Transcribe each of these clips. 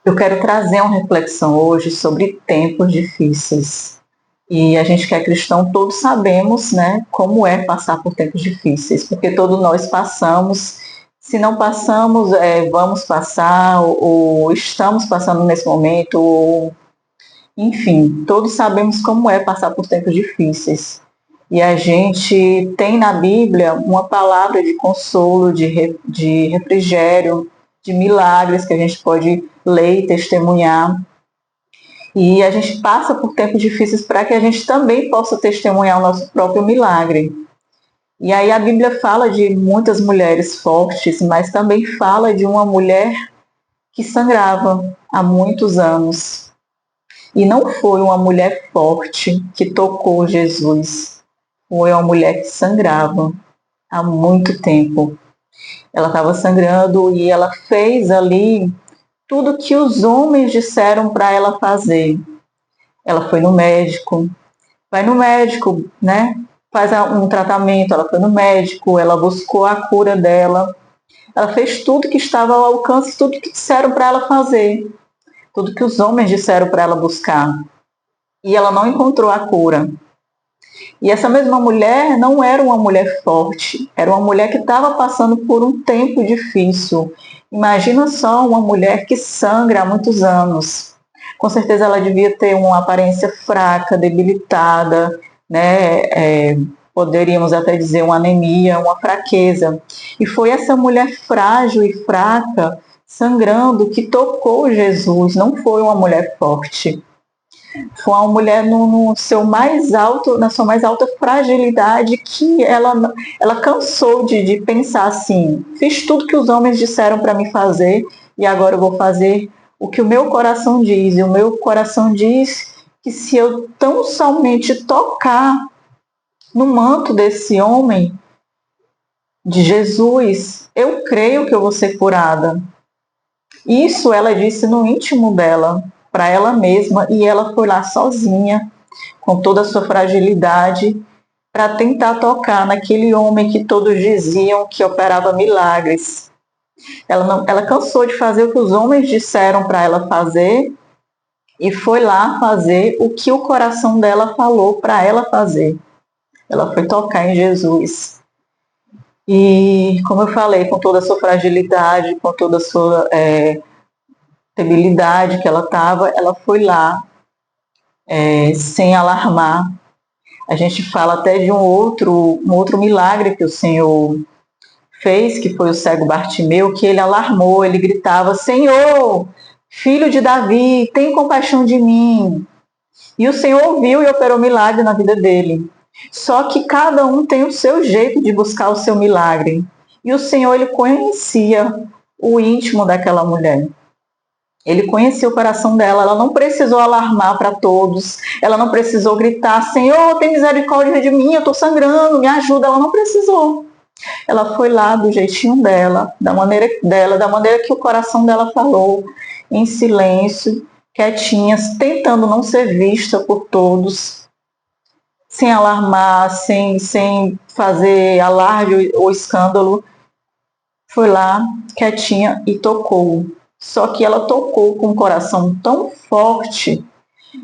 Eu quero trazer uma reflexão hoje sobre tempos difíceis. E a gente que é cristão, todos sabemos, né, como é passar por tempos difíceis, porque todos nós passamos. Se não passamos, vamos passar, ou estamos passando nesse momento, ou, enfim, todos sabemos como é passar por tempos difíceis. E a gente tem na Bíblia uma palavra de consolo, de refrigério, de milagres que a gente pode ler e testemunhar. E a gente passa por tempos difíceis para que a gente também possa testemunhar o nosso próprio milagre. E aí a Bíblia fala de muitas mulheres fortes, mas também fala de uma mulher que sangrava há muitos anos. E não foi uma mulher forte que tocou Jesus, foi uma mulher que sangrava há muito tempo. Ela estava sangrando e ela fez ali tudo que os homens disseram para ela fazer. Ela foi no médico, vai no médico, né? Faz um tratamento, ela foi no médico, ela buscou a cura dela, ela fez tudo que estava ao alcance, tudo que disseram para ela fazer, tudo que os homens disseram para ela buscar. E ela não encontrou a cura. E essa mesma mulher não era uma mulher forte, era uma mulher que estava passando por um tempo difícil. Imagina só uma mulher que sangra há muitos anos. Com certeza ela devia ter uma aparência fraca, debilitada, né? Poderíamos até dizer uma anemia, uma fraqueza. E foi essa mulher frágil e fraca, sangrando, que tocou Jesus, não foi uma mulher forte. Foi uma mulher no seu mais alto, na sua mais alta fragilidade, que ela cansou de pensar assim: fiz tudo que os homens disseram para me fazer e agora eu vou fazer o que o meu coração diz. E o meu coração diz que se eu tão somente tocar no manto desse homem, de Jesus, eu creio que eu vou ser curada. Isso ela disse no íntimo dela, para ela mesma, e ela foi lá sozinha, com toda a sua fragilidade, para tentar tocar naquele homem que todos diziam que operava milagres. Ela cansou de fazer o que os homens disseram para ela fazer e foi lá fazer o que o coração dela falou para ela fazer. Ela foi tocar em Jesus. E, como eu falei, com toda a sua fragilidade, com toda a sua debilidade que ela estava, ela foi lá, sem alarmar. A gente fala até de um outro milagre que o Senhor fez, que foi o cego Bartimeu, que ele alarmou, ele gritava: Senhor, filho de Davi, tem compaixão de mim. E o Senhor ouviu e operou milagre na vida dele. Só que cada um tem o seu jeito de buscar o seu milagre. E o Senhor, ele conhecia o íntimo daquela mulher. Ele conhecia o coração dela, ela não precisou alarmar para todos, ela não precisou gritar: Senhor, tem misericórdia de mim, eu estou sangrando, me ajuda. Ela não precisou. Ela foi lá do jeitinho dela, da maneira que o coração dela falou, em silêncio, quietinha, tentando não ser vista por todos, sem alarmar, sem fazer alarde ou escândalo. Foi lá, quietinha, e tocou. Só que ela tocou com um coração tão forte,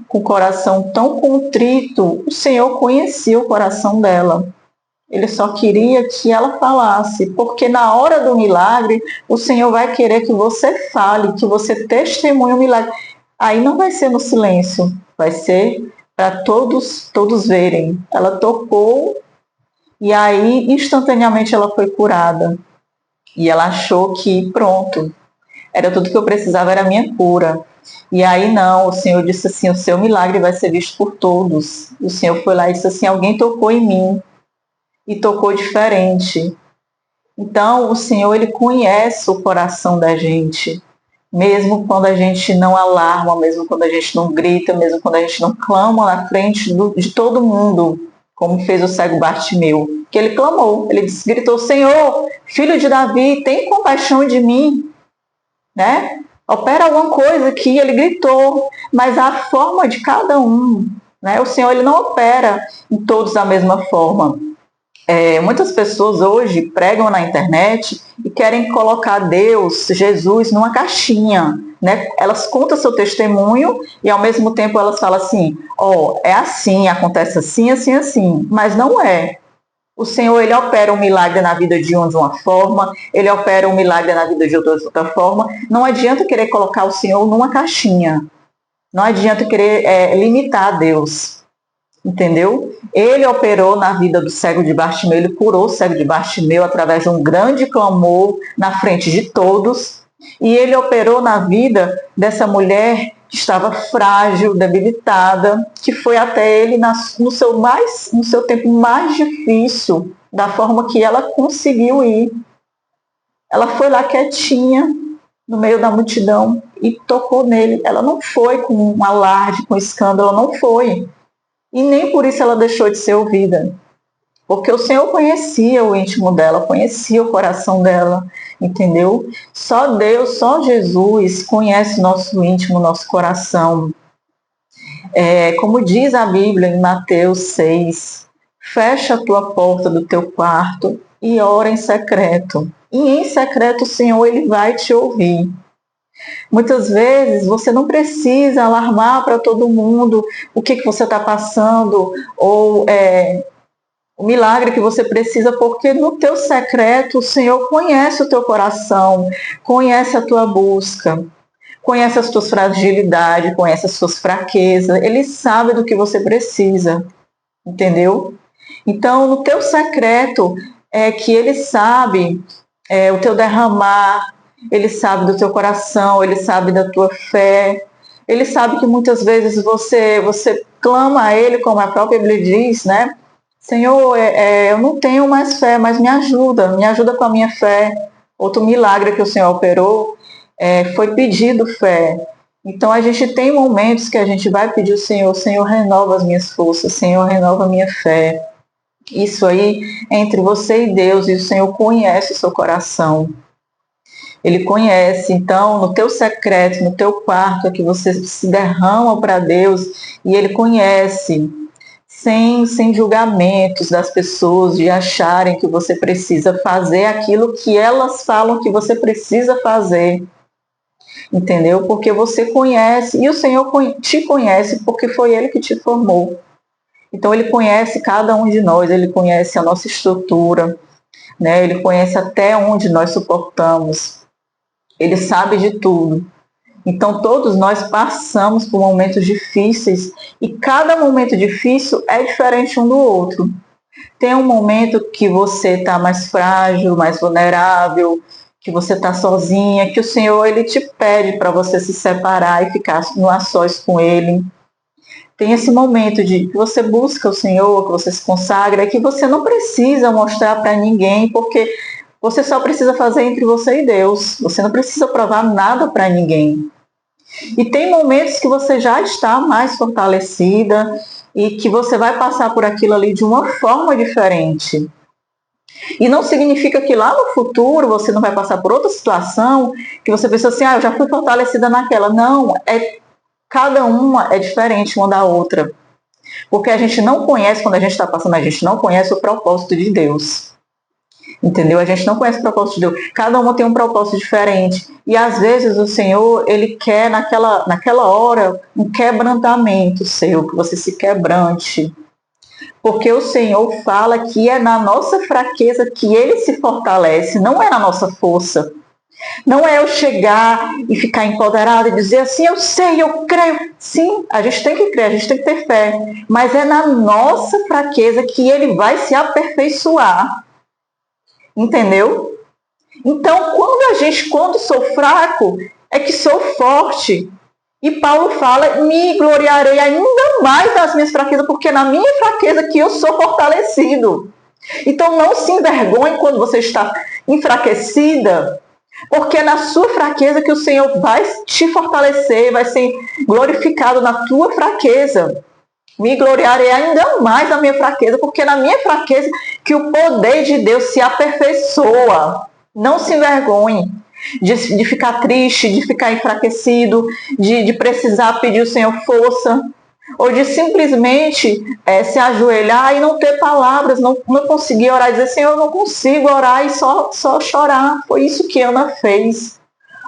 com um coração tão contrito. O Senhor conhecia o coração dela. Ele só queria que ela falasse, porque na hora do milagre, o Senhor vai querer que você fale, que você testemunhe o milagre. Aí não vai ser no silêncio, vai ser para todos verem. Ela tocou e aí instantaneamente ela foi curada. E ela achou que pronto, era tudo que eu precisava, era a minha cura. E aí não, o Senhor disse assim: o seu milagre vai ser visto por todos. O Senhor foi lá e disse assim: alguém tocou em mim. E tocou diferente. Então, o Senhor, ele conhece o coração da gente, mesmo quando a gente não alarma, mesmo quando a gente não grita, mesmo quando a gente não clama na frente de todo mundo, como fez o cego Bartimeu, que ele clamou, ele gritou: Senhor, filho de Davi, tem compaixão de mim, né? Opera alguma coisa aqui. Ele gritou, mas a forma de cada um, né? O Senhor, ele não opera em todos da mesma forma. Muitas pessoas hoje pregam na internet e querem colocar Deus, Jesus, numa caixinha. né? Elas contam seu testemunho e ao mesmo tempo elas falam assim, é assim, acontece assim, assim, assim, mas não é. O Senhor, ele opera um milagre na vida de um de uma forma, ele opera um milagre na vida de outro de outra forma. Não adianta querer colocar o Senhor numa caixinha. Não adianta querer limitar a Deus. Entendeu? Ele operou na vida do cego de Bartimeu, ele curou o cego de Bartimeu através de um grande clamor na frente de todos. E ele operou na vida dessa mulher que estava frágil, debilitada, que foi até ele no seu tempo mais difícil, da forma que ela conseguiu ir. Ela foi lá quietinha, no meio da multidão, e tocou nele. Ela não foi com um alarde, com escândalo, ela não foi. E nem por isso ela deixou de ser ouvida. Porque o Senhor conhecia o íntimo dela, conhecia o coração dela, entendeu? Só Deus, só Jesus conhece nosso íntimo, nosso coração. Como diz a Bíblia em Mateus 6, fecha a tua porta do teu quarto e ora em secreto. E em secreto o Senhor, ele vai te ouvir. Muitas vezes você não precisa alarmar para todo mundo o que você está passando ou o milagre que você precisa, porque no teu secreto o Senhor conhece o teu coração, conhece a tua busca, conhece as tuas fragilidades, conhece as tuas fraquezas, Ele sabe do que você precisa, entendeu? Então, no teu secreto é que Ele sabe o teu derramar, Ele sabe do teu coração, Ele sabe da tua fé, Ele sabe que muitas vezes você clama a Ele, como a própria Bíblia diz, né? Senhor, eu não tenho mais fé, mas me ajuda com a minha fé. Outro milagre que o Senhor operou foi pedido fé. Então a gente tem momentos que a gente vai pedir ao Senhor, Senhor, renova as minhas forças, Senhor, renova a minha fé. Isso aí é entre você e Deus, e o Senhor conhece o seu coração. Ele conhece, então, no teu secreto, no teu quarto, é que você se derrama para Deus, e Ele conhece, sem julgamentos das pessoas, de acharem que você precisa fazer aquilo que elas falam que você precisa fazer. Entendeu? Porque você conhece, e o Senhor te conhece porque foi Ele que te formou. Então Ele conhece cada um de nós, Ele conhece a nossa estrutura, né? Ele conhece até onde nós suportamos. Ele sabe de tudo. Então todos nós passamos por momentos difíceis e cada momento difícil é diferente um do outro. Tem um momento que você está mais frágil, mais vulnerável, que você está sozinha, que o Senhor ele te pede para você se separar e ficar no a sós com Ele. Tem esse momento de que você busca o Senhor, que você se consagra, que você não precisa mostrar para ninguém, porque você só precisa fazer entre você e Deus. Você não precisa provar nada para ninguém. E tem momentos que você já está mais fortalecida e que você vai passar por aquilo ali de uma forma diferente. E não significa que lá no futuro você não vai passar por outra situação que você pensa assim, eu já fui fortalecida naquela. Não, cada uma é diferente uma da outra. Porque a gente não conhece, quando a gente está passando, a gente não conhece o propósito de Deus. Entendeu? A gente não conhece o propósito de Deus. Cada uma tem um propósito diferente. E às vezes o Senhor, Ele quer naquela hora um quebrantamento seu, que você se quebrante. Porque o Senhor fala que é na nossa fraqueza que Ele se fortalece, não é na nossa força. Não é eu chegar e ficar empoderada e dizer assim, eu sei, eu creio. Sim, a gente tem que crer, a gente tem que ter fé. Mas é na nossa fraqueza que Ele vai se aperfeiçoar. Entendeu? Então, quando sou fraco, é que sou forte. E Paulo fala, me gloriarei ainda mais das minhas fraquezas, porque é na minha fraqueza que eu sou fortalecido. Então não se envergonhe quando você está enfraquecida, porque é na sua fraqueza que o Senhor vai te fortalecer, vai ser glorificado na tua fraqueza. Me gloriarei ainda mais na minha fraqueza, porque é na minha fraqueza que o poder de Deus se aperfeiçoa. Não se envergonhe de ficar triste, de ficar enfraquecido, de precisar pedir ao Senhor força, ou de simplesmente se ajoelhar e não ter palavras, não conseguir orar, dizer, Senhor, eu não consigo orar, e só chorar. Foi isso que Ana fez.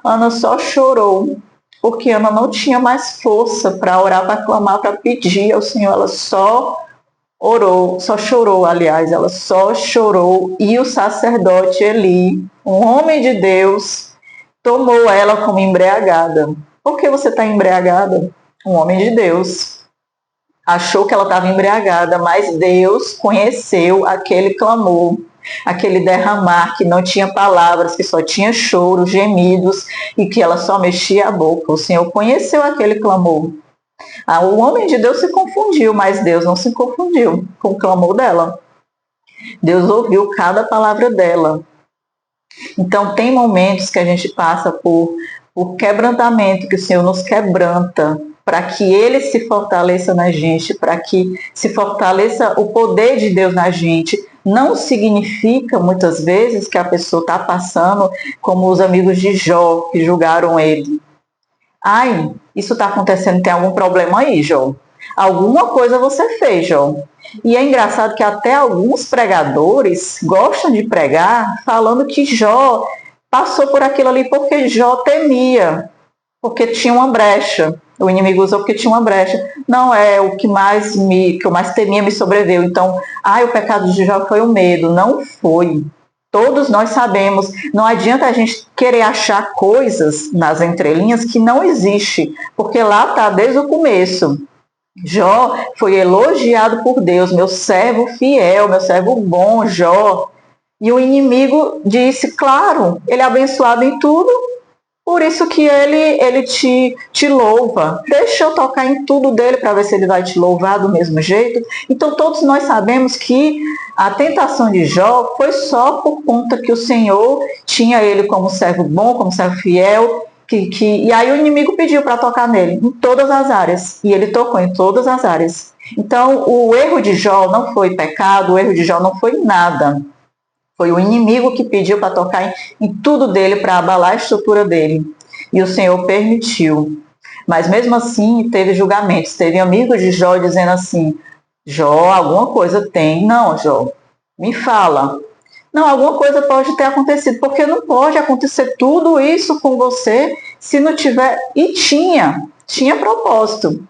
Ana só chorou. porque Ana não tinha mais força para orar, para clamar, para pedir ao Senhor. Ela só orou, só chorou, aliás, ela só chorou. E o sacerdote Eli, um homem de Deus, tomou ela como embriagada. Por que você está embriagada? Um homem de Deus achou que ela estava embriagada, mas Deus conheceu aquele clamor, aquele derramar que não tinha palavras, que só tinha choro, gemidos e que ela só mexia a boca. O Senhor conheceu aquele clamor. O homem de Deus se confundiu, mas Deus não se confundiu com o clamor dela. Deus ouviu cada palavra dela. Então, tem momentos que a gente passa por quebrantamento, que o Senhor nos quebranta, para que Ele se fortaleça na gente, para que se fortaleça o poder de Deus na gente. Não significa, muitas vezes, que a pessoa está passando como os amigos de Jó, que julgaram ele. Ai, isso está acontecendo, tem algum problema aí, Jó. Alguma coisa você fez, Jó. E é engraçado que até alguns pregadores gostam de pregar falando que Jó passou por aquilo ali porque Jó temia, porque tinha uma brecha. O inimigo usou porque tinha uma brecha. Não é o que eu mais temia me sobreveu. Então, o pecado de Jó foi o medo. Não foi. Todos nós sabemos. Não adianta a gente querer achar coisas nas entrelinhas que não existe, porque lá está desde o começo. Jó foi elogiado por Deus, meu servo fiel, meu servo bom, Jó. E o inimigo disse, claro, ele é abençoado em tudo, por isso que ele te louva. Deixa eu tocar em tudo dele para ver se ele vai te louvar do mesmo jeito. Então todos nós sabemos que a tentação de Jó foi só por conta que o Senhor tinha ele como servo bom, como servo fiel, e aí o inimigo pediu para tocar nele, em todas as áreas. E ele tocou em todas as áreas. Então, o erro de Jó não foi pecado, o erro de Jó não foi nada. Foi o inimigo que pediu para tocar em tudo dele, para abalar a estrutura dele. E o Senhor permitiu. Mas mesmo assim, teve julgamentos. Teve amigos de Jó dizendo assim, Jó, alguma coisa tem. Não, Jó, me fala. Não, alguma coisa pode ter acontecido, porque não pode acontecer tudo isso com você se não tiver... E tinha propósito.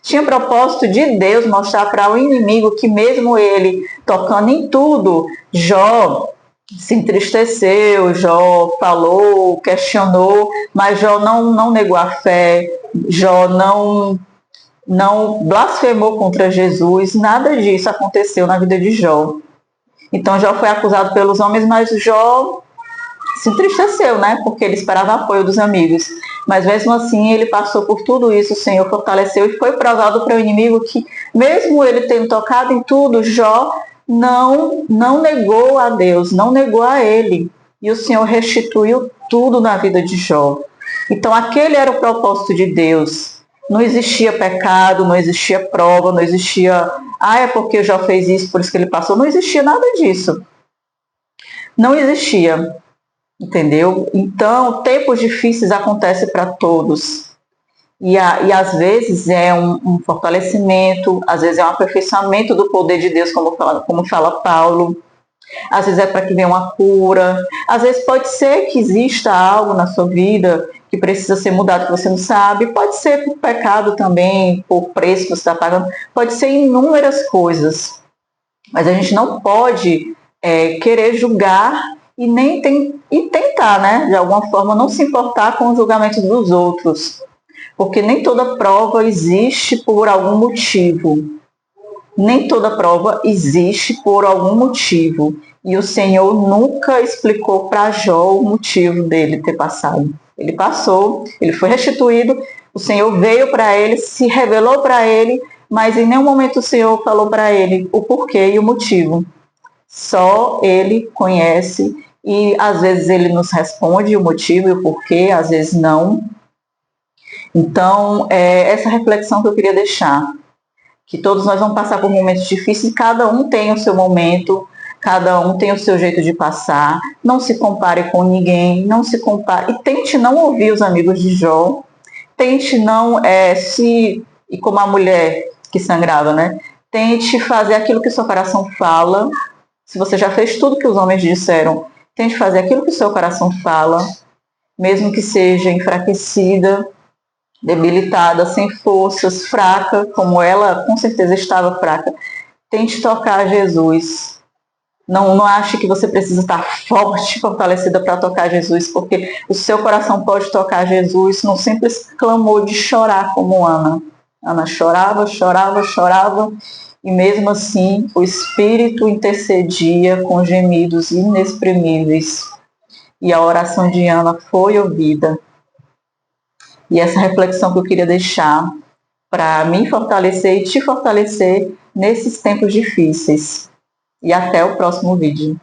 Tinha propósito de Deus mostrar para o inimigo que mesmo ele tocando em tudo, Jó se entristeceu, Jó falou, questionou, mas Jó não negou a fé, Jó não blasfemou contra Jesus, nada disso aconteceu na vida de Jó. Então Jó foi acusado pelos homens, mas Jó se entristeceu, né? Porque ele esperava apoio dos amigos. Mas mesmo assim ele passou por tudo isso, o Senhor fortaleceu e foi provado para o inimigo que, mesmo ele tendo tocado em tudo, Jó não negou a Deus, não negou a ele. E o Senhor restituiu tudo na vida de Jó. Então aquele era o propósito de Deus. Não existia pecado, não existia prova, não existia... é porque Jó fez isso, por isso que ele passou. Não existia nada disso. Não existia. Entendeu? Então, tempos difíceis acontecem para todos. E às vezes é um fortalecimento, às vezes é um aperfeiçoamento do poder de Deus, como fala Paulo. Às vezes é para que venha uma cura. Às vezes pode ser que exista algo na sua vida que precisa ser mudado, que você não sabe. Pode ser por pecado também, por preço que você está pagando. Pode ser inúmeras coisas. Mas a gente não pode querer julgar e nem tentar, né, de alguma forma, não se importar com o julgamento dos outros. Porque nem toda prova existe por algum motivo. Nem toda prova existe por algum motivo. E o Senhor nunca explicou para Jó o motivo dele ter passado. Ele passou, ele foi restituído, o Senhor veio para ele, se revelou para ele, mas em nenhum momento o Senhor falou para ele o porquê e o motivo. Só ele conhece e às vezes ele nos responde o motivo e o porquê, às vezes não. Então, essa reflexão que eu queria deixar, que todos nós vamos passar por momentos difíceis, cada um tem o seu momento, cada um tem o seu jeito de passar. Não se compare com ninguém, não se compare. E tente não ouvir os amigos de Jó, tente não e como a mulher que sangrava, né? Tente fazer aquilo que o seu coração fala. Se você já fez tudo que os homens disseram, tente fazer aquilo que o seu coração fala, mesmo que seja enfraquecida, debilitada, sem forças, fraca, como ela com certeza estava fraca, tente tocar Jesus. Não ache que você precisa estar forte, fortalecida para tocar Jesus, porque o seu coração pode tocar Jesus num simples clamor de chorar, como Ana. Ana chorava, chorava, chorava, e mesmo assim o Espírito intercedia com gemidos inexprimíveis. E a oração de Ana foi ouvida. E essa reflexão que eu queria deixar para me fortalecer e te fortalecer nesses tempos difíceis. E até o próximo vídeo.